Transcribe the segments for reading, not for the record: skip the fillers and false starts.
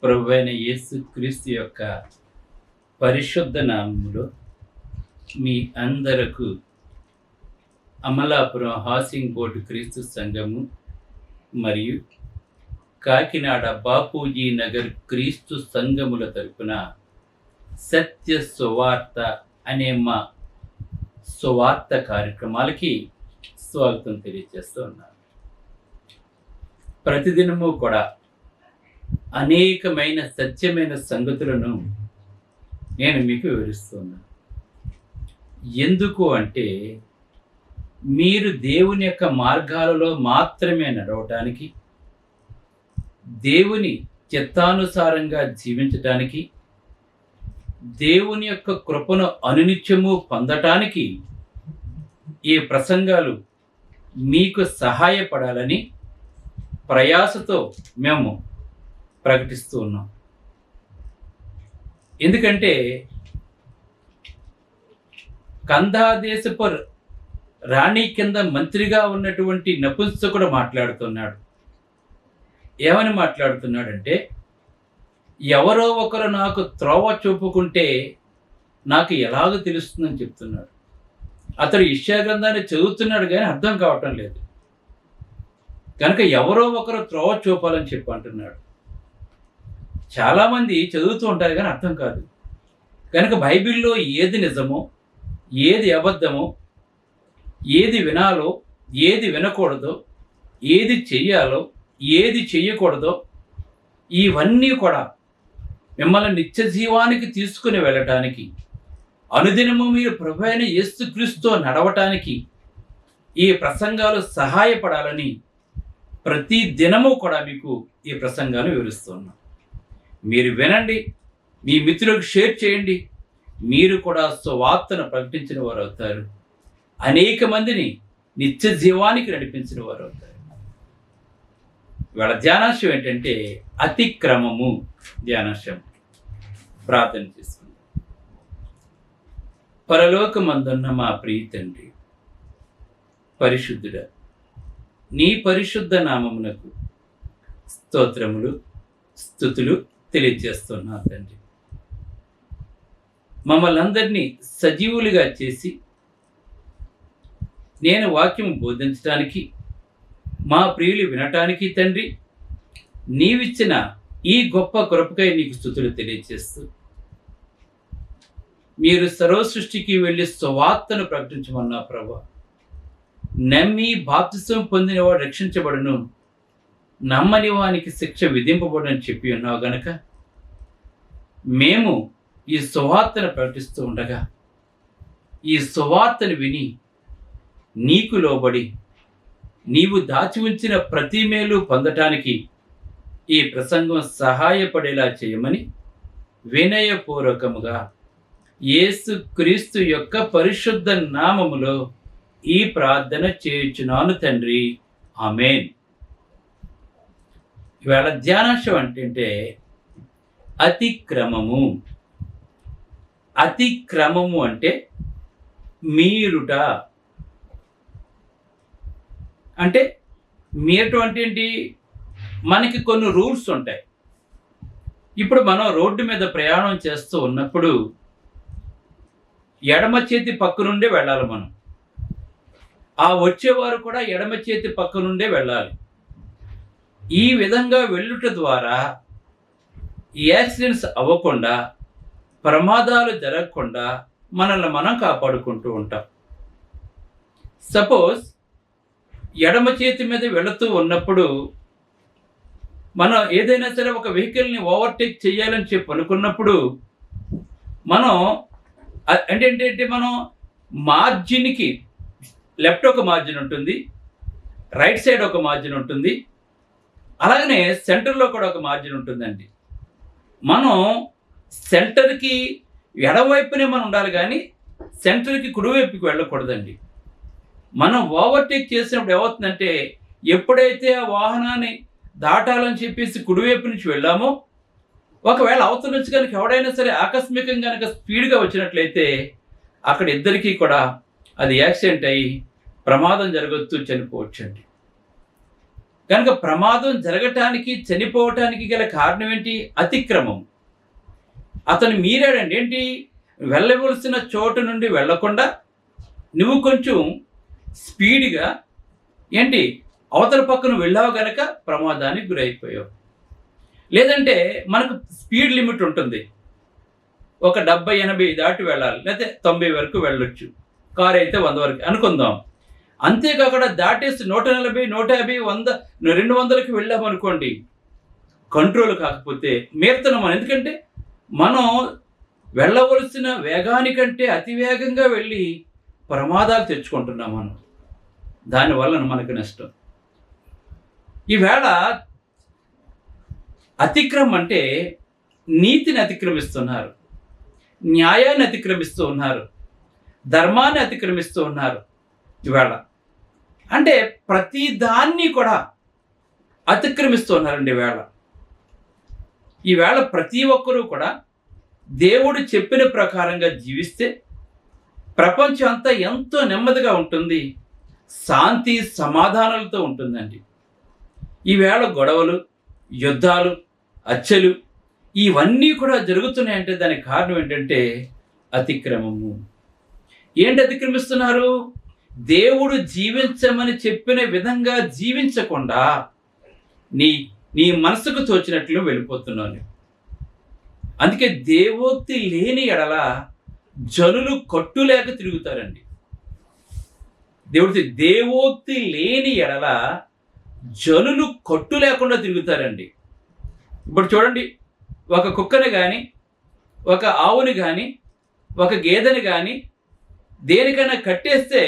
ప్రభువైన యేసుక్రీస్తు యొక్క పరిశుద్ధ నామములో మీ అందరకు అమలాపురం హౌసింగ్ బోర్డు క్రీస్తు సంఘము మరియు కాకినాడ బాపూజీ నగర్ క్రీస్తు సంఘముల తరపున సత్య సువార్త అనే మా సువార్త కార్యక్రమాలకి స్వాగతం తెలియజేస్తూ ఉన్నాను. ప్రతిదినము కూడా అనేకమైన సత్యమైన సంగతులను నేను మీకు వివరిస్తున్నాను. ఎందుకు అంటే మీరు దేవుని యొక్క మార్గాలలో మాత్రమే నడవటానికి, దేవుని చిత్తానుసారంగా జీవించటానికి, దేవుని యొక్క కృపను అనునిత్యము పొందటానికి ఈ ప్రసంగాలు మీకు సహాయపడాలని ప్రయాసతో మేము ప్రకటిస్తూ ఉన్నాం. ఎందుకంటే కందాదేశపు రాణి కింద మంత్రిగా ఉన్నటువంటి నపుంసకుడు మాట్లాడుతున్నాడు. ఏమని మాట్లాడుతున్నాడంటే, ఎవరో ఒకరు నాకు త్రోవ చూపుకుంటే నాకు ఎలాగో తెలుస్తుందని చెప్తున్నాడు. అతడు యెషయా గ్రంథాన్ని చదువుతున్నాడు కానీ అర్థం కావటం లేదు. కనుక ఎవరో ఒకరు త్రోవ చూపాలని చెప్పి అంటున్నాడు. చాలామంది చదువుతూ ఉంటారు కానీ అర్థం కాదు. కనుక బైబిల్లో ఏది నిజమో, ఏది అబద్ధమో, ఏది వినాలో, ఏది వినకూడదో, ఏది చెయ్యాలో, ఏది చెయ్యకూడదో, ఇవన్నీ కూడా మిమ్మల్ని నిత్య జీవానికి తీసుకుని వెళ్ళటానికి, అనుదినము మీరు ప్రభువైన యేసుక్రీస్తుతో నడవటానికి ఈ ప్రసంగాలు సహాయపడాలని ప్రతి దినము కూడా మీకు ఈ ప్రసంగాలు వివరిస్తున్నాం. మీరు వినండి, మీ మిత్రులకు షేర్ చేయండి. మీరు కూడా సువార్తను ప్రకటించిన వారు అవుతారు. అనేక మందిని నిత్య జీవానికి నడిపించిన వారు అవుతారు. ఇవాళ ధ్యానాంశం ఏంటంటే అతిక్రమము. ధ్యానాంశం ప్రార్థన చేసుకుందాం. పరలోకమందున్న మా ప్రియ తండ్రి, పరిశుద్ధుడా, నీ పరిశుద్ధ నామమునకు స్తోత్రములు, స్తుతులు తెలియజేస్తున్నా తండ్రి. మమ్మల్ని అందరినీ సజీవులుగా చేసి నేను వాక్యం బోధించడానికి, మా ప్రియులు వినటానికి తండ్రి, నీవిచ్చిన ఈ గొప్ప కృపకై నీకు స్తుతులు తెలియజేస్తూ, మీరు సర్వ సృష్టికి వెళ్ళి సువార్తను ప్రకటించమన్నా ప్రభా. నమ్మి బాప్తిసం పొందినవాడు రక్షించబడును, నమ్మని వానికి శిక్ష విధింపబడని చెప్పి ఉన్నావు గనక మేము ఈ సువార్తను ప్రకటిస్తూ ఉండగా, ఈ సువార్తను విని నీకు లోబడి నీవు దాచి ఉంచిన ప్రతి మేలు పొందటానికి ఈ ప్రసంగం సహాయపడేలా చేయమని వినయపూర్వకముగా యేసుక్రీస్తు యొక్క పరిశుద్ధ నామములో ఈ ప్రార్థన చేయుచున్నాను తండ్రి, ఆమేన్. ఇవాళ ధ్యానాంశం అంటే అతిక్రమము. అతిక్రమము అంటే మీరుట. అంటే మీరటం అంటే ఏంటి? మనకి కొన్ని రూల్స్ ఉంటాయి. ఇప్పుడు మనం రోడ్డు మీద ప్రయాణం చేస్తూ ఉన్నప్పుడు ఎడమ చేతి పక్క నుండే వెళ్ళాలి. మనం ఆ వచ్చేవారు కూడా ఎడమ చేతి పక్క నుండే వెళ్ళాలి. ఈ విధంగా వెళ్ళుట ద్వారా యాక్సిడెంట్స్ అవ్వకుండా, ప్రమాదాలు జరగకుండా మనల్ని మనం కాపాడుకుంటూ ఉంటాం. సపోజ్ ఎడమ చేతి మీద వెళుతూ ఉన్నప్పుడు మనం ఏదైనా సరే ఒక వెహికల్ని ఓవర్టేక్ చేయాలని చెప్పి అనుకున్నప్పుడు మనం ఏంటంటే మనం మార్జిన్కి లెఫ్ట్ ఒక మార్జిన్ ఉంటుంది, రైట్ సైడ్ ఒక మార్జిన్ ఉంటుంది, అలాగనే సెంటర్లో కూడా ఒక మార్జిన్ ఉంటుందండి. మనం సెంటర్కి ఎడవైపునే మనం ఉండాలి కానీ సెంటర్కి కుడివైపుకి వెళ్ళకూడదండి. మనం ఓవర్టేక్ చేసినప్పుడు ఏమవుతుందంటే, ఎప్పుడైతే ఆ వాహనాన్ని దాటాలని చెప్పేసి కుడివైపు నుంచి వెళ్ళామో, ఒకవేళ అవతల నుంచి కనుక ఎవడైనా సరే ఆకస్మికంగా కనుక స్పీడ్గా వచ్చినట్లయితే అక్కడ ఇద్దరికీ కూడా అది యాక్సిడెంట్ అయ్యి ప్రమాదం జరగవచ్చు, చనిపోవచ్చండి. కనుక ప్రమాదం జరగటానికి, చనిపోవటానికి గల కారణం ఏంటి? అతిక్రమం. అతను మీరాడండి. ఏంటి? వెళ్ళవలసిన చోటు నుండి వెళ్ళకుండా నువ్వు కొంచెం స్పీడ్గా ఏంటి అవతల పక్కన వెళ్ళావు గనక ప్రమాదానికి గురైపోయావు. లేదంటే మనకు స్పీడ్ లిమిట్ ఉంటుంది. ఒక 70-80 దాటి వెళ్ళాలి, లేకపోతే 90 వరకు వెళ్ళొచ్చు. కారు అయితే 100 వరకు అనుకుందాం. అంతేకాకుండా దాటేసి 140, 150, 100, 200కి వెళ్ళామనుకోండి, కంట్రోల్ కాకపోతే మీరుతున్నాం మనం. ఎందుకంటే మనం వెళ్ళవలసిన వేగానికంటే అతి వేగంగా వెళ్ళి ప్రమాదాలు తెచ్చుకుంటున్నాం మనం. దానివల్ల మనకు నష్టం. ఈవేళ అతిక్రమం అంటే నీతిని అతిక్రమిస్తున్నారు, న్యాయాన్ని అతిక్రమిస్తూ ఉన్నారు, ధర్మాన్ని అతిక్రమిస్తూ ఉన్నారు. ఈవేళ అంటే ప్రతి దాన్ని కూడా అతిక్రమిస్తూ ఉన్నారండి. ఈవేళ ప్రతి ఒక్కరూ కూడా దేవుడు చెప్పిన ప్రకారంగా జీవిస్తే ప్రపంచం అంతా ఎంతో నెమ్మదిగా ఉంటుంది, శాంతి సమాధానాలతో ఉంటుందండి. ఈవేళ గొడవలు, యుద్ధాలు, హత్యలు ఇవన్నీ కూడా జరుగుతున్నాయంటే దానికి కారణం ఏంటంటే అతిక్రమము. ఏంటి అతిక్రమిస్తున్నారు? దేవుడు జీవించమని చెప్పిన విధంగా జీవించకుండా నీ మనసుకు తోచినట్లు వెళ్ళిపోతున్నాను. అందుకే దేవోక్తి లేని ఎడల జనులు కట్టులేక తిరుగుతారండి. దేవోక్తి లేని ఎడల జనులు కట్టు లేకుండా తిరుగుతారండి. ఇప్పుడు చూడండి, ఒక కుక్కని కానీ, ఒక ఆవుని కానీ, ఒక గేదెని కానీ దేనికైనా కట్టేస్తే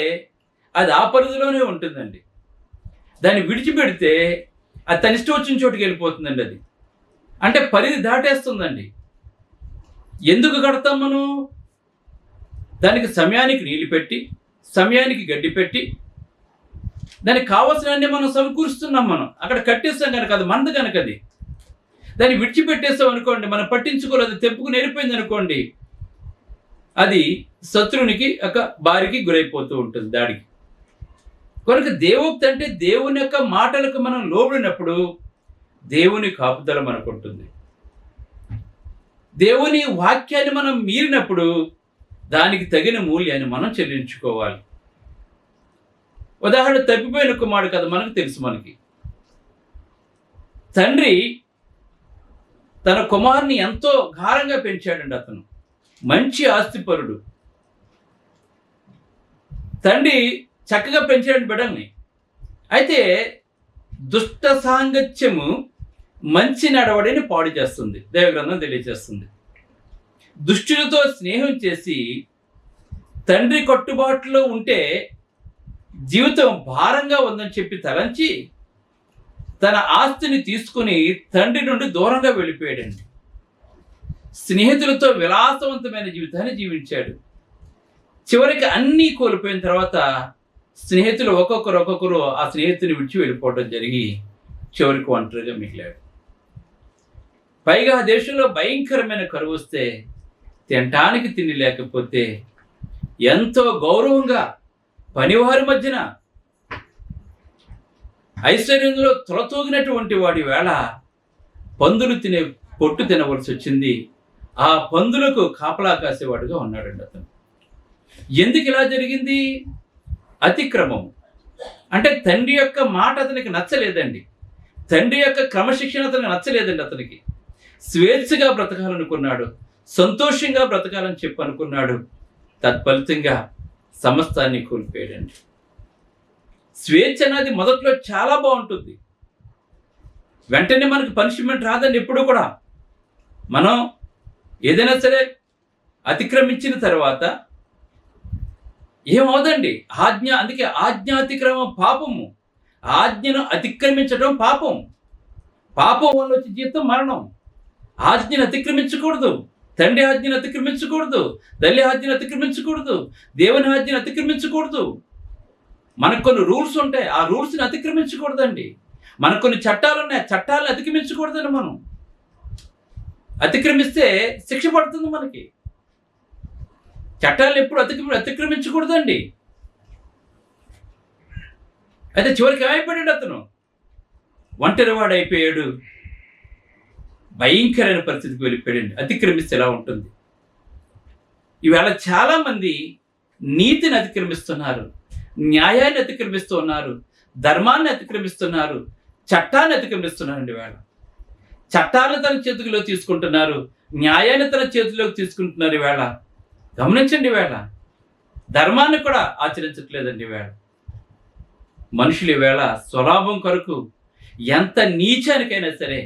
అది ఆ పరిధిలోనే ఉంటుందండి. దాన్ని విడిచిపెడితే అది తన ఇష్టం వచ్చిన చోటుకి వెళ్ళిపోతుందండి. అది అంటే పరిధి దాటేస్తుందండి. ఎందుకు కడతాం మనం? దానికి సమయానికి నీళ్ళు పెట్టి, సమయానికి గడ్డి పెట్టి, దానికి కావాల్సినవన్నీ మనం సమకూరుస్తున్నాం. మనం అక్కడ కట్టేస్తాం కనుక, అది మనది కనుక, అది దాన్ని విడిచిపెట్టేస్తాం అనుకోండి, మనం పట్టించుకోలేదు, తెంపుకుని వెళ్ళిపోయింది అనుకోండి, అది శత్రునికి ఒక బారికి గురైపోతూ ఉంటుంది, దాడికి. కనుక దేవోక్తి అంటే దేవుని యొక్క మాటలకు మనం లోబడినప్పుడు దేవుని కాపుదల మనకు ఉంటుంది. దేవుని వాక్యాన్ని మనం మీరినప్పుడు దానికి తగిన మూల్యాన్ని మనం చెల్లించుకోవాలి. ఉదాహరణ, తప్పిపోయిన కుమారుడు కదా మనకు తెలుసు. మనకి తండ్రి తన కుమారుని ఎంతో ఘారంగా పెంచాడండి. అతను మంచి ఆస్తిపరుడు. తండ్రి చక్కగా పెంచాడు బిడ్డల్ని. అయితే దుష్ట సాంగత్యము మంచి నడవడిని పాడు చేస్తుంది, దైవగ్రంథం తెలియజేస్తుంది. దుష్టులతో స్నేహం చేసి తండ్రి కట్టుబాటులో ఉంటే జీవితం భారంగా ఉందని చెప్పి తలంచి తన ఆస్తిని తీసుకుని తండ్రి నుండి దూరంగా వెళ్ళిపోయాడండి. స్నేహితులతో విలాసవంతమైన జీవితాన్ని జీవించాడు. చివరికి అన్నీ కోల్పోయిన తర్వాత స్నేహితులు ఒక్కొక్కరు ఆ స్నేహితుని విడిచి వెళ్ళిపోవడం జరిగి చివరికి ఒంటరిగా మిగిలాడు. పైగా ఆ దేశంలో భయంకరమైన కరువు వస్తే తినటానికి తిండి లేకపోతే ఎంతో గౌరవంగా పనివారి మధ్యన ఐశ్వర్యంలో తొలతూగినటువంటి వాడి వేళ పందులు పొట్టు తినవలసి వచ్చింది. ఆ పందులకు కాపలా కాసేవాడుగా ఉన్నాడండి అతను. ఎందుకు ఇలా జరిగింది? అతిక్రమం. అంటే తండ్రి యొక్క మాట అతనికి నచ్చలేదండి. తండ్రి యొక్క క్రమశిక్షణ అతనికి నచ్చలేదండి. అతనికి స్వేచ్ఛగా బ్రతకాలనుకున్నాడు, సంతోషంగా బ్రతకాలని చెప్పి అనుకున్నాడు. తత్ఫలితంగా సమస్తాన్ని కోల్పోయాడండి. స్వేచ్ఛ అనేది మొదట్లో చాలా బాగుంటుంది, వెంటనే మనకు పనిష్మెంట్ రాదండి. ఎప్పుడు కూడా మనం ఏదైనా సరే అతిక్రమించిన తర్వాత ఏమవుదండి? ఆజ్ఞ. అందుకే ఆజ్ఞాతిక్రమం పాపము. ఆజ్ఞను అతిక్రమించడం పాపం. పాపం వల్ల వచ్చే జీవితం మరణం. ఆజ్ఞను అతిక్రమించకూడదు. తండ్రి ఆజ్ఞను అతిక్రమించకూడదు, తల్లి ఆజ్ఞను అతిక్రమించకూడదు, దేవుని ఆజ్ఞను అతిక్రమించకూడదు. మనకు కొన్ని రూల్స్ ఉంటాయి, ఆ రూల్స్ని అతిక్రమించకూడదండి. మనకు కొన్ని చట్టాలు ఉన్నాయి, ఆ చట్టాలను అతిక్రమించకూడదండి. మనం అతిక్రమిస్తే శిక్ష పడుతుంది మనకి. చట్టాలను ఎప్పుడు అతిక్రమించకూడదండి. అయితే చివరికి ఏమైపోయాడు అతను? ఒంటరివాడైపోయాడు, భయంకరమైన పరిస్థితికి వెళ్ళిపోయాడండి. అతిక్రమిస్తే ఎలా ఉంటుంది? ఈవేళ చాలామంది నీతిని అతిక్రమిస్తున్నారు, న్యాయాన్ని అతిక్రమిస్తూ ఉన్నారు, ధర్మాన్ని అతిక్రమిస్తున్నారు, చట్టాన్ని అతిక్రమిస్తున్నారండి. వేళ చట్టాలను తన చేతిలో తీసుకుంటున్నారు, న్యాయాన్ని తన చేతిలోకి తీసుకుంటున్నారు. ఈవేళ గమనించండి, వేళ ధర్మాన్ని కూడా ఆచరించట్లేదండి. వేళ మనుషులు ఈవేళ స్వలాభం కొరకు ఎంత నీచానికైనా సరే,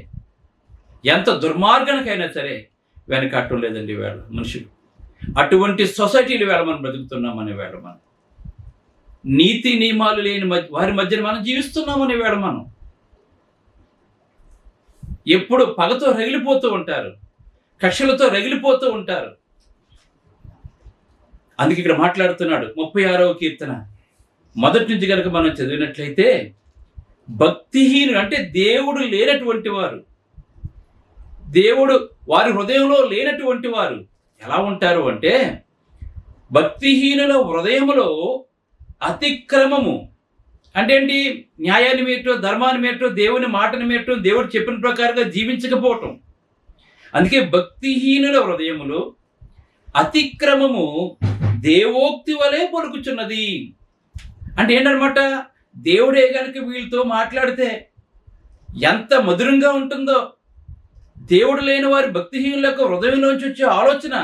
ఎంత దుర్మార్గానికైనా సరే వెనకట్టం లేదండి వేళ మనుషులు. అటువంటి సొసైటీలు వేళ మనం బ్రతుకుతున్నామనే వేళ మనం నీతి నియమాలు లేని వారి మధ్యన మనం జీవిస్తున్నామనే వేళ మనం ఎప్పుడు పగతో రగిలిపోతూ ఉంటారు, కక్షలతో రగిలిపోతూ ఉంటారు. అందుకే ఇక్కడ మాట్లాడుతున్నాడు 36వ కీర్తన మొదటి నుంచి కనుక మనం చదివినట్లయితే, భక్తిహీనులు అంటే దేవుడు లేనటువంటి వారు, దేవుడు వారి హృదయంలో లేనటువంటి వారు ఎలా ఉంటారు అంటే, భక్తిహీనుల హృదయములో అతిక్రమము అంటే ఏంటి? న్యాయాన్ని మీటో, ధర్మాన్ని మీటో, దేవుని మాటని మీటో, దేవుడు చెప్పిన ప్రకారంగా జీవించకపోవటం. అందుకే భక్తిహీనుల హృదయములో అతిక్రమము దేవోక్తి వలె పలుకుచున్నది. అంటే ఏంటనమాట? దేవుడే కనుక వీళ్ళతో మాట్లాడితే ఎంత మధురంగా ఉంటుందో, దేవుడు లేని వారి భక్తిహీనులకు హృదయంలోంచి వచ్చే ఆలోచన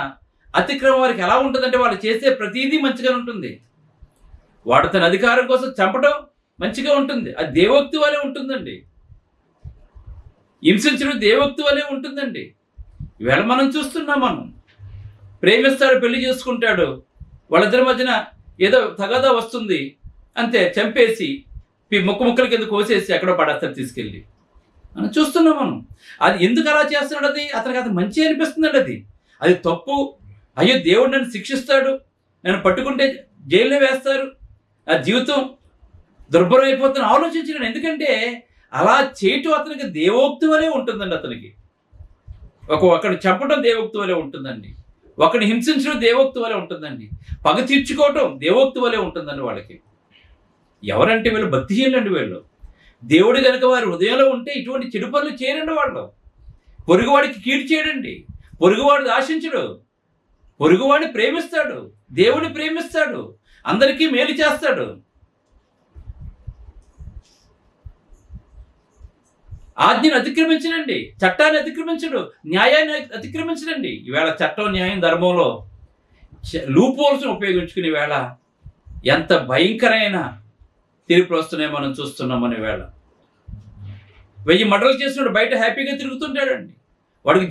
అతిక్రమం వారికి ఎలా ఉంటుందంటే, వాళ్ళు చేసే ప్రతీదీ మంచిగా ఉంటుంది. వాడు తన అధికారం కోసం చంపడం మంచిగా ఉంటుంది, అది దేవోక్తి వలె ఉంటుందండి. హింసించడం దేవోక్తి వలె ఉంటుందండి. ఈవేళ మనం చూస్తున్నాం, మనం ప్రేమిస్తాడు, పెళ్లి చేసుకుంటాడు, వాళ్ళిద్దరి మధ్యన ఏదో తగాదా వస్తుంది, అంతే చంపేసి ముక్కల కింద కోసేసి ఎక్కడో పడేస్తారు తీసుకెళ్ళి. మనం చూస్తున్నాం మనం. అది ఎందుకు అలా చేస్తున్నాడు? అది అతనికి అది మంచి అనిపిస్తుందండి. అది తప్పు. అయ్యో, దేవుడు నన్ను శిక్షిస్తాడు, నన్ను పట్టుకుంటే జైల్లో వేస్తారు, ఆ జీవితం దుర్భరం అయిపోతుందని ఆలోచించలేను. ఎందుకంటే అలా చేయటం అతనికి దేవోక్తి వలె ఉంటుందండి. అతనికి ఒకడిని చంపడం దేవోక్తి వలె ఉంటుందండి, ఒకడిని హింసించడం దేవోక్తి వలె ఉంటుందండి, పగ తీర్చుకోవటం దేవోక్తి వలె ఉంటుందండి వాళ్ళకి. ఎవరంటే వీళ్ళు భక్తిహీనులండి. వీళ్ళు దేవుడు కనుక వారి హృదయంలో ఉంటే ఇటువంటి చెడు పనులు చేయరండి. వాళ్ళు పొరుగువాడికి కీడు చేయడండి, పొరుగువాడిని ఆశించడు, పొరుగువాడిని ప్రేమిస్తాడు, దేవుడిని ప్రేమిస్తాడు, అందరికీ మేలు చేస్తాడు. ఆజ్ఞను అతిక్రమించడండి, చట్టాన్ని అతిక్రమించడు, న్యాయాన్ని అతిక్రమించడండి. ఈవేళ చట్టం, న్యాయం, ధర్మంలో లూప్ హోల్స్ని ఉపయోగించుకునే వేళ ఎంత భయంకరమైన తీర్పులు వస్తున్నాయో మనం చూస్తున్నామని. వేళ 1000 మర్డర్లు చేసినాడు బయట హ్యాపీగా తిరుగుతుంటాడండి. వాడికి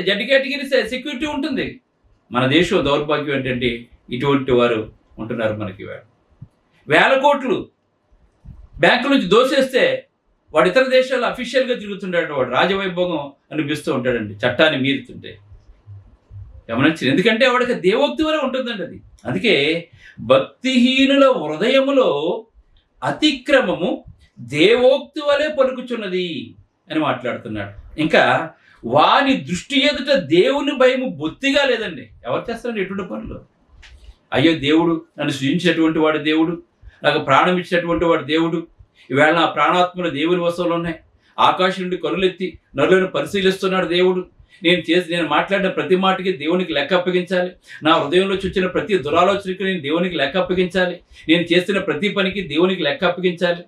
జడ్ కేటగిరీ సెక్యూరిటీ ఉంటుంది. మన దేశం దౌర్భాగ్యం ఏంటంటే ఇటువంటి వారు ఉంటున్నారు మనకి. వేల కోట్లు బ్యాంకు నుంచి దోసేస్తే వాడు ఇతర దేశాల్లో అఫీషియల్గా తిరుగుతుంటాడు, వాడు రాజవైభోగం అనిపిస్తూ ఉంటాడండి చట్టాన్ని మీరుతుంటే. గమనించింది, ఎందుకంటే వాడికి దేవోక్తి వలె ఉంటుందండి అది. అందుకే భక్తిహీనుల హృదయములో అతిక్రమము దేవోక్తి వలె పలుకుచున్నది అని మాట్లాడుతున్నాడు. ఇంకా వాని దృష్టి ఎదుట దేవుని భయము బొత్తిగా లేదండి. ఎవరు చేస్తారండి ఎటువంటి పనులు? అయ్యో, దేవుడు నన్ను సృజించినటువంటి వాడు, దేవుడు నాకు ప్రాణం ఇచ్చినటువంటి వాడు దేవుడు, ఈవేళ నా ప్రాణాత్మలు దేవుని వశంలో ఉన్నాయి, ఆకాశం నుండి కనులెత్తి నరులను పరిశీలిస్తున్నాడు దేవుడు, నేను మాట్లాడిన ప్రతి మాటకి దేవునికి లెక్క అప్పగించాలి, నా హృదయంలో చూచిన ప్రతి దురాలోచనకి నేను దేవునికి లెక్క అప్పగించాలి, నేను చేసిన ప్రతి పనికి దేవునికి లెక్క అప్పగించాలి,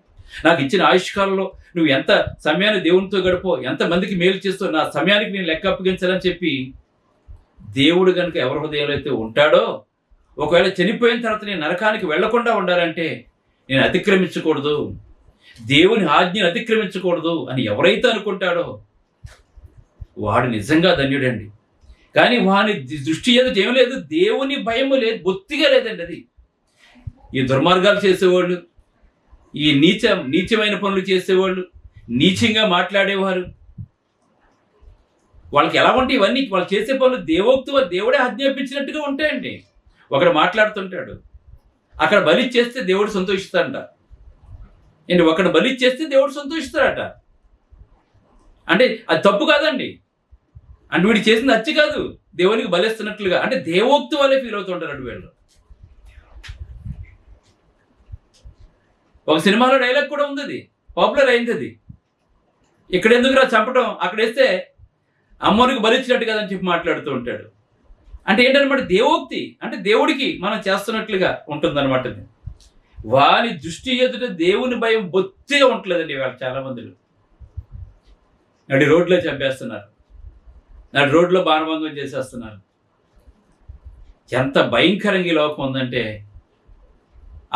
నాకు ఇచ్చిన ఆయుష్కాలంలో నువ్వు ఎంత సమయాన్ని దేవునితో గడిపో, ఎంతమందికి మేలు చేస్తావు, నా సమయానికి నేను లెక్క అప్పగించాలని చెప్పి దేవుడు కనుక ఎవరి హృదయంలో అయితే ఉంటాడో, ఒకవేళ చనిపోయిన తర్వాత నేను నరకానికి వెళ్లకుండా ఉండాలంటే నేను అతిక్రమించకూడదు, దేవుని ఆజ్ఞను అతిక్రమించకూడదు అని ఎవరైతే అనుకుంటాడో వాడు నిజంగా ధన్యుడండి. కానీ వాని దృష్టి ఏం లేదు, దేవుని భయము లేదు, బొత్తిగా లేదండి. అది ఈ దుర్మార్గాలు చేసేవాళ్ళు, ఈ నీచమైన పనులు చేసేవాళ్ళు, నీచంగా మాట్లాడేవారు, వాళ్ళకి ఎలా ఉంటాయి ఇవన్నీ? వాళ్ళు చేసే పనులు దేవోక్తి వల్ల దేవుడే ఆజ్ఞాపించినట్టుగా ఉంటాయండి. ఒకడు మాట్లాడుతుంటాడు, అక్కడ బలి చేస్తే దేవుడు సంతోషిస్తాడంట. ఏంటి, ఒకడు బలి చేస్తే దేవుడు సంతోషిస్తాడట. అంటే అది తప్పు కాదండి, అంటే వీడు చేసింది హత్య కాదు, దేవునికి బలిస్తున్నట్లుగా, అంటే దేవోక్తి వల్లే ఫీల్ అవుతుంటారు వీళ్ళు. ఒక సినిమాలో డైలాగ్ కూడా ఉంది, అది పాపులర్ అయింది. అది ఇక్కడ ఎందుకురా చంపడం, అక్కడ వేస్తే అమ్మోనికి బలిచ్చినట్టు కదని చెప్పి మాట్లాడుతూ ఉంటాడు. అంటే ఏంటన్నమాట, దేవోక్తి అంటే దేవుడికి మనం చేస్తున్నట్లుగా ఉంటుందన్నమాట. వాని దృష్టి ఎదుట దేవుని భయం బొత్తిగా ఉండలేదండి ఇవాళ చాలా మందిలో. నడి రోడ్లో చంపేస్తున్నారు, నడి రోడ్లో బాణభంగం చేసేస్తున్నారు. ఎంత భయంకరంగా ఈ లోకం ఉందంటే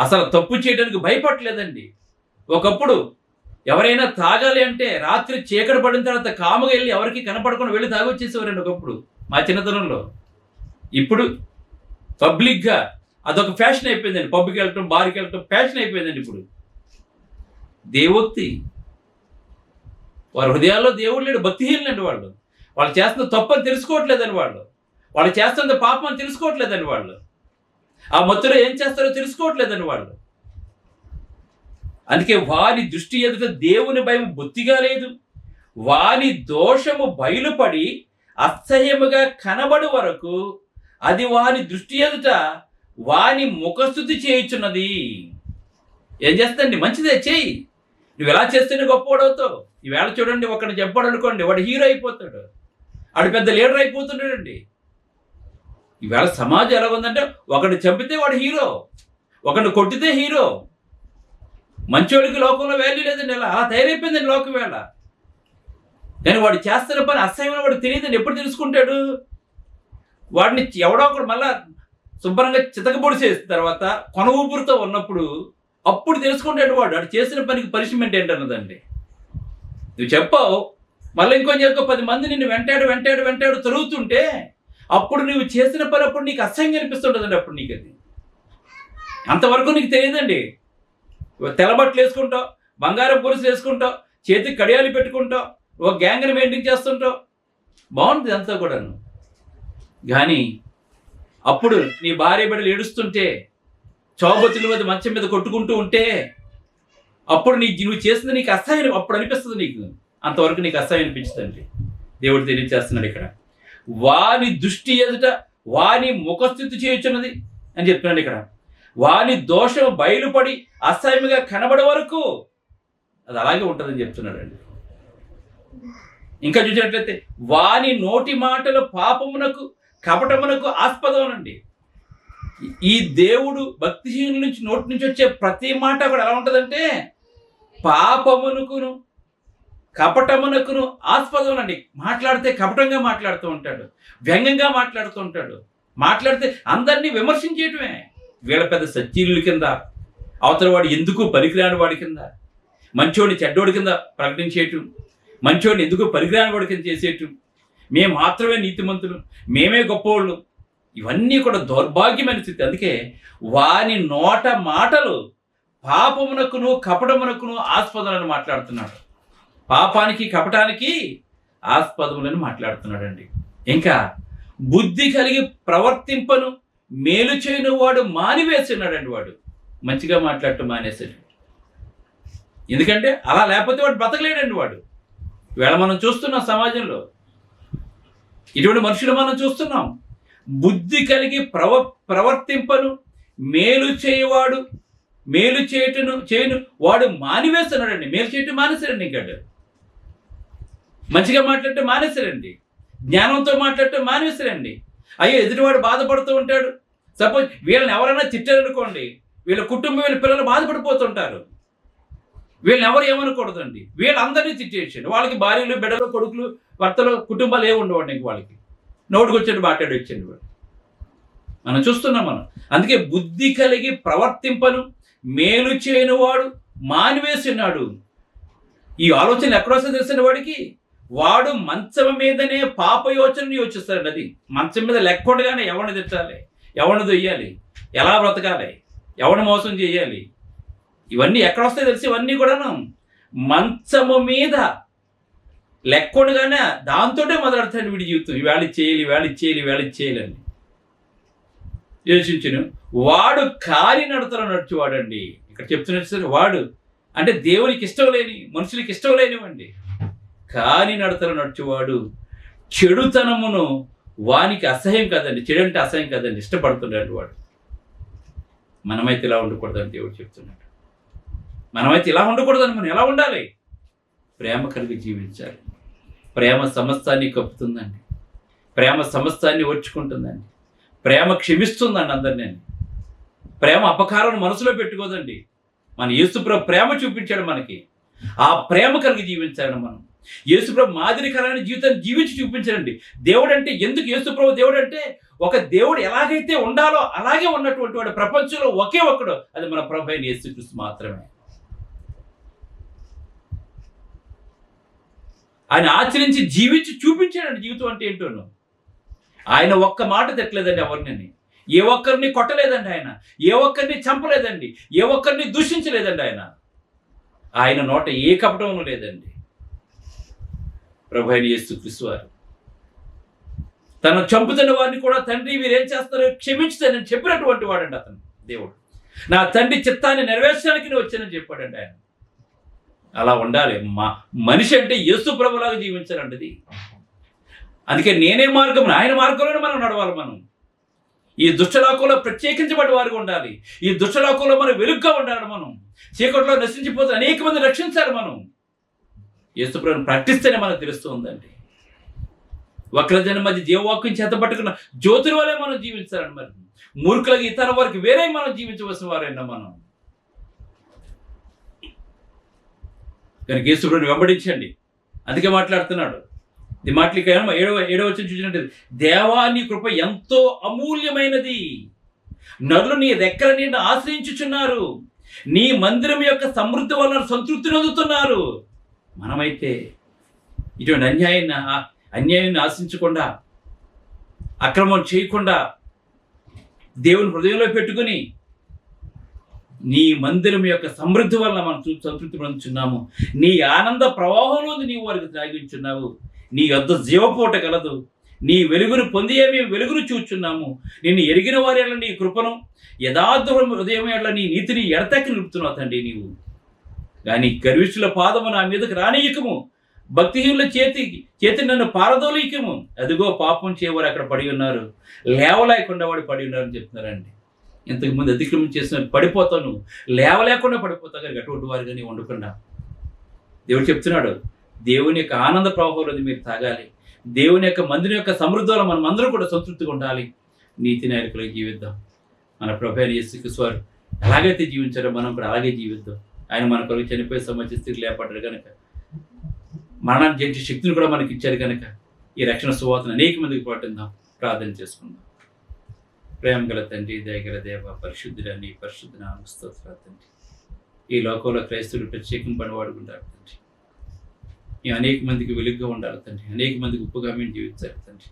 అసలు తప్పు చేయడానికి భయపడలేదండి. ఒకప్పుడు ఎవరైనా తాగాలి అంటే రాత్రి చీకటి పడిన తర్వాత కాముగా వెళ్ళి ఎవరికి కనపడకుండా వెళ్ళి తాగొచ్చేసేవారండి ఒకప్పుడు మా చిన్నతనంలో. ఇప్పుడు పబ్లిక్గా అదొక ఫ్యాషన్ అయిపోయిందండి. పబ్కి వెళ్ళటం, బార్కి వెళ్ళటం ఫ్యాషన్ అయిపోయిందండి ఇప్పుడు. దేవోక్తి, వారి హృదయాల్లో దేవుడు లేడు, భక్తిహీనులండి వాళ్ళు. వాళ్ళు చేస్తున్న తప్పని తెలుసుకోవట్లేదని వాళ్ళు చేస్తున్న పాపం అని తెలుసుకోవట్లేదని వాళ్ళు, ఆ మత్తులో ఏం చేస్తారో తెలుసుకోవట్లేదని వాళ్ళు. అందుకే వారి దృష్టి ఎదుట దేవుని భయం బొత్తిగా లేదు. వాని దోషము బయలుపడి అసహ్యముగా కనబడు వరకు అది వాని దృష్టి ఎదుట వాని ముఖస్థుతి చేయుచున్నది. ఏం చేస్తండి, మంచిదే చేయి, నువ్వు ఎలా చేస్తేనే గొప్పవాడవుతావు. ఈవేళ చూడండి, ఒకడిని చెప్పాడు అనుకోండి, వాడు హీరో అయిపోతాడు, వాడు పెద్ద లీడర్ అయిపోతున్నాడండి. ఈవేళ సమాజం ఎలా ఉందంటే ఒకడిని చంపితే వాడు హీరో, ఒకడిని కొట్టితే హీరో. మంచోడికి లోకంలో వాల్యూ లేదండి. అలా తయారైపోయిందండి లోకం వేళ. కానీ వాడు చేస్తున్న పని అసహ్యమైన వాడు తెలియదండి. ఎప్పుడు తెలుసుకుంటాడు? వాడిని ఎవడో ఒకడు మళ్ళా శుభ్రంగా చితకబొడి చేసిన తర్వాత కొన ఊపిరితో ఉన్నప్పుడు అప్పుడు తెలుసుకుంటాడు వాడు చేసిన పనికి పనిష్మెంట్ ఏంటన్నదండి. నువ్వు చెప్పావు, మళ్ళీ ఇంకొంచెం 10 మంది నిన్ను వెంటాడు తరుగుతుంటే అప్పుడు నువ్వు చేసిన పని అప్పుడు నీకు అసహ్యంగా అనిపిస్తుంటుందండి. అప్పుడు నీకు అది అంతవరకు నీకు తెలియదండి. తెల్లబట్టలు వేసుకుంటావు, బంగారం గొలుసులు వేసుకుంటావు, చేతికి కడియాలు పెట్టుకుంటావు, ఒక గ్యాంగ్ని మెయింటైన్ చేస్తుంటావు, బాగుంటుంది అంతా కూడాను. కానీ అప్పుడు నీ భార్య బిడ్డలు ఏడుస్తుంటే, చౌబతుల మీద మంచం మీద కొట్టుకుంటూ ఉంటే అప్పుడు నువ్వు చేసింది నీకు అసహ్యం అప్పుడు అనిపిస్తుంది. నీకు అంతవరకు నీకు అసహ్యం అనిపించదండి. దేవుడు తెలియజేస్తున్నాడు ఇక్కడ, వాని దృష్టి ఎదుట వాని ముఖస్థితి చేయుచున్నది అని చెప్తున్నాడు ఇక్కడ. వాని దోషం బయలుపడి అసహ్యంగా కనబడే వరకు అది అలాగే ఉంటుందని చెప్తున్నాడండి. ఇంకా చూసినట్లయితే వాని నోటి మాటలు పాపమునకు కపటమునకు ఆస్పదమనండి. ఈ దేవుడు భక్తిహీనుల నుంచి నోటి నుంచి వచ్చే ప్రతి మాట కూడా ఎలా ఉంటుందంటే పాపమునకును కపటమునకును ఆస్పదమనండి. మాట్లాడితే కపటంగా మాట్లాడుతూ ఉంటాడు, వ్యంగ్యంగా మాట్లాడుతూ ఉంటాడు, మాట్లాడితే అందరినీ విమర్శించేయటమే. వీళ్ళ పెద్ద సచ్చీలుల కింద, అవతల వాడు ఎందుకు పనికిరాని వాడి కింద, మంచోడిని చెడ్డోడి కింద ప్రకటించేయటం, మంచోడిని ఎందుకు పనికిరాని వాడి కింద చేసేయటం, మేము మాత్రమే నీతిమంతులు, మేమే గొప్పవాళ్ళు, ఇవన్నీ కూడా దౌర్భాగ్యమైన స్థితి. అందుకే వాని నోట మాటలు పాపమునకును కపటమునకును ఆస్పదములను మాట్లాడుతున్నాడు. పాపానికి కపటానికి ఆస్పదములను మాట్లాడుతున్నాడండి. ఇంకా బుద్ధి కలిగి ప్రవర్తింపను మేలు చేయని వాడు మానివేస్తున్నాడండి. వాడు మంచిగా మాట్లాడటం మానేశాడు. ఎందుకంటే అలా లేకపోతే వాడు బ్రతకలేడండి. వాడు వేళ మనం చూస్తున్నాం సమాజంలో ఇటువంటి మనుషులు మనం చూస్తున్నాం. బుద్ధి కలిగి ప్రవర్తింపను మేలు చేయవాడు మేలు చేయను వాడు మానివేస్తున్నాడండి. మేలు చేయటం మానేశాడండి. ఇంకా మంచిగా మాట్లాడటం మానేశాడండి, జ్ఞానంతో మాట్లాడటం మానేశాడండి. అయ్యో ఎదుటివాడు బాధపడుతూ ఉంటాడు. సపోజ్ వీళ్ళని ఎవరైనా తిట్టారనుకోండి, వీళ్ళ కుటుంబం వీళ్ళ పిల్లలు బాధపడిపోతుంటారు. వీళ్ళని ఎవరు ఏమనకూడదండి, వీళ్ళందరినీ తిట్టేయండి. వాళ్ళకి భార్యలు, బిడ్డలు, కొడుకులు, భర్తలు, కుటుంబాలు ఏమి ఉండవండి. ఇంక వాళ్ళకి నోటుకు వచ్చేది మాట్లాడి వచ్చండి వాడు. మనం చూస్తున్నాం మనం. అందుకే బుద్ధి కలిగి ప్రవర్తింపను మేలు చేయని వాడు మానివేస్తున్నాడు. ఈ ఆలోచన ఎక్కడొస్తే తెలిసిన వాడికి, వాడు మంచం మీదనే పాప యోచనని యోచిస్తాడు. అది మంచం మీద లెక్కొండగానే ఎవరిని తిట్టాలి, ఎవరిని దొయ్యాలి, ఎలా బ్రతకాలి, ఎవరిని మోసం చేయాలి, ఇవన్నీ ఎక్కడొస్తే తెలిసి ఇవన్నీ కూడాను మంచము మీద లెక్కొండగానే దాంతోటే మొదలెడతాడు వీడి జీవితం. ఇవాళ చేయాలి యోచించును. వాడు కాలి నడతలో నడుచువాడండి. ఇక్కడ చెప్తున్నట్టు సరే, వాడు అంటే దేవునికి ఇష్టం లేని, మనుషులకి ఇష్టం లేనివండి. కాని నడతలో నడుచువాడు చెడుతనమును వానికి అసహ్యం కదండి. చెడు అంటే అసహ్యం కదండి, ఇష్టపడుతున్నాడు వాడు. మనమైతే ఇలా ఉండకూడదని దేవుడు చెప్తున్నాడు. మనమైతే ఇలా ఉండకూడదని మనం ఎలా ఉండాలి? ప్రేమ కలిగి జీవించాలి. ప్రేమ సమస్తాన్ని కప్పుతుందండి. ప్రేమ సమస్తాన్ని ఓర్చుకుంటుందండి. ప్రేమ క్షమిస్తుందండి అందరినీ. ప్రేమ అపకారం మనసులో పెట్టుకోదండి. మన యేసుప్రభు ప్రేమ చూపించాడు మనకి. ఆ ప్రేమ కలిగి జీవించాలని మనం యేసుప్రభు మాదిరికరమైన జీవితాన్ని జీవించి చూపించాడండి. దేవుడు అంటే ఎందుకు యేసుప్రభు దేవుడు అంటే, ఒక దేవుడు ఎలాగైతే ఉండాలో అలాగే ఉన్నటువంటి వాడు ప్రపంచంలో ఒకే ఒక్కడు, అది మన ప్రభు అయిన యేసుక్రీస్తు మాత్రమే. ఆయన ఆచరించి జీవించి చూపించాడండి జీవితం అంటే ఏంటోను. ఆయన ఒక్క మాట తిట్టలేదండి ఎవరిని, ఏ ఒక్కరిని కొట్టలేదండి ఆయన, ఏ ఒక్కరిని చంపలేదండి, ఏ ఒక్కరిని దూషించలేదండి ఆయన నోట ఏ కపటం లేదండి. ప్రభు అయిన యేసుక్రీస్తు వారు తను చంపుతున్న వారిని కూడా, తండ్రి వీరేం చేస్తారో క్షమించుతానని చెప్పినటువంటి వాడండి అతను. దేవుడు నా తండ్రి చిత్తాన్ని నెరవేర్చడానికి నేను వచ్చానని చెప్పాడండి ఆయన. అలా ఉండాలి. మనిషి అంటే యేసు ప్రభులాగా జీవించాలండి అది. అందుకే నేనే మార్గం, ఆయన మార్గంలోనే మనం నడవాలి. మనం ఈ దుష్టలోకంలో ప్రత్యేకించబడి వారికి ఉండాలి. ఈ దుష్టలోకంలో మనం వెలుగ్గా ఉండాలి. మనం చీకట్లో నశించిపోతే అనేక మంది రక్షించాలి. మనం యేసు ప్రభువుని ప్రకటిస్తేనే మనకు తెలుస్తూ ఉందండి. వక్రజన మధ్య జీవవాక్యం చేత పట్టుకున్న జ్యోతుల వల్లే మనం జీవించాలండి. మరి మూర్ఖులకి ఇతర వారికి వేరే మనం జీవించవలసిన వారైనా మనం కనుక యేసు ప్రభువుని వెంబడించండి. అందుకే మాట్లాడుతున్నాడు. ఈ మాటలకి ఏడవ వచనం చూసినట్టు, దేవా నీ కృప ఎంతో అమూల్యమైనది, నరులు నీ రెక్కల నీడ ఆశ్రయించుచున్నారు, నీ మందిరం యొక్క సమృద్ధి వలన సంతృప్తి నొందుతున్నారు. మనమైతే ఇటువంటి అన్యాయాన్ని ఆశించకుండా, అక్రమం చేయకుండా, దేవుని హృదయంలో పెట్టుకుని నీ మందిరం యొక్క సమృద్ధి వలన మనం సంతృప్తి పొందుచున్నాము. నీ ఆనంద ప్రవాహంలో నీవు వారికి త్రాగించున్నావు. నీ యొద్ద జీవపూట కలదు. నీ వెలుగును పొంది మేము వెలుగును చూచున్నాము. నిన్ను ఎరిగిన వారి ఎడల నీ కృపను, యథార్థ హృదయం ఎడల నీ నీతిని ఎడతెక్కి నిలుపుతున్నావు తండ్రి నీవు. కానీ గర్విష్ఠుల పాదము నా మీదకి రానియకము, భక్తిహీనుల చేతి నన్ను పారదోలికము. అదిగో పాపం చేయవారు అక్కడ పడి ఉన్నారు, లేవలేకుండా వాడు పడి ఉన్నారని చెప్తున్నారండి. ఇంతకుముందు అతిక్రమం చేసిన పడిపోతావు, నువ్వు లేవలేకుండా పడిపోతావు. కానీ అటువంటి వారు కానీ ఉండకుండా దేవుడు చెప్తున్నాడు, దేవుని యొక్క ఆనంద ప్రవాహంలో మీరు తాగాలి. దేవుని యొక్క మందిరం యొక్క సమృద్ధిలో మనం అందరూ కూడా సంతృప్తిగా ఉండాలి. నీతి నాయకులకు జీవిద్దాం. మన ప్రభు అయిన యేసుక్రీస్తు వారు ఎలాగైతే జీవించారో మనం కూడా అలాగే జీవిద్దాం. ఆయన మన కొరకు చనిపోయే సమస్య స్థితి లేపడ్డారు కనుక, మరణాన్ని జయించే శక్తిని కూడా మనకి ఇచ్చారు కనుక, ఈ రక్షణ సువార్తను అనేక మందికి పాటిద్దాం. ప్రార్థన చేసుకుందాం. ప్రేమ గల తండ్రి, దయగల దేవ, పరిశుద్ధుడా నీ పరిశుద్ధ నామమున స్తోత్రాలు తండ్రి. ఈ లోకంలో క్రైస్తవులు ప్రత్యేకింపబడి వాడుకుంటారు తండ్రి. ఈ అనేక మందికి వెలుగుగా ఉండాలి తండ్రి. అనేక మందికి ఉప్పుగా మేము జీవించాలి తండ్రి.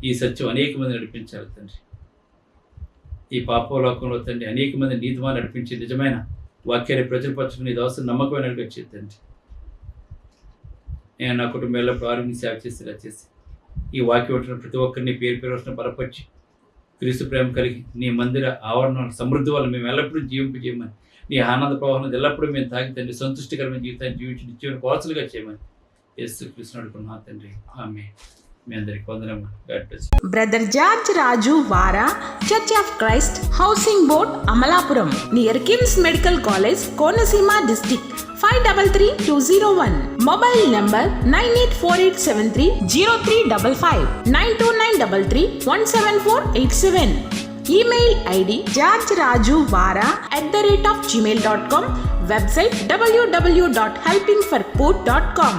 ఈ సత్యం అనేక మంది నడిపించాలి తండ్రి. ఈ పాపలోకంలో తండ్రి అనేక మంది నీతిమాన్ని నడిపించి నిజమైన వాక్యాన్ని ప్రచురపరచుకుని దోసం నమ్మకమైన వచ్చేది తండ్రి. నేను నా కుటుంబంలో ప్రారంభి సేవ చేసేలా చేసి, ఈ వాక్యం ఉంటున్న ప్రతి ఒక్కరిని పేరు వస్తున్న బలపరిచి, క్రీస్తు ప్రేమ కలిగి నీ మందిర ఆవరణ సమృద్ధి వల్ల మేము ఎల్లప్పుడూ జీవింపజేయమని, నీ ఆనంద ప్రవాహం ఎల్లప్పుడూ మేము తాగి తండ్రి సంతుష్టికరమైన జీవితాన్ని జీవించి నిత్యమైన వారసులుగా చేయమని యేసుక్రీస్తు అడుగుతున్నాను తండ్రి. ఆమేన్. మీ అందరికి వందనము. God bless. బ్రదర్ జార్జ్ రాజు వారా, church of Christ, housing board, Amalapuram, near KIMS medical college, Konaseema district, 538201. Mobile number 9848730355, 929331747. Email ID georgerajuvara@gmail.com. Website www.helpingforpoor.com.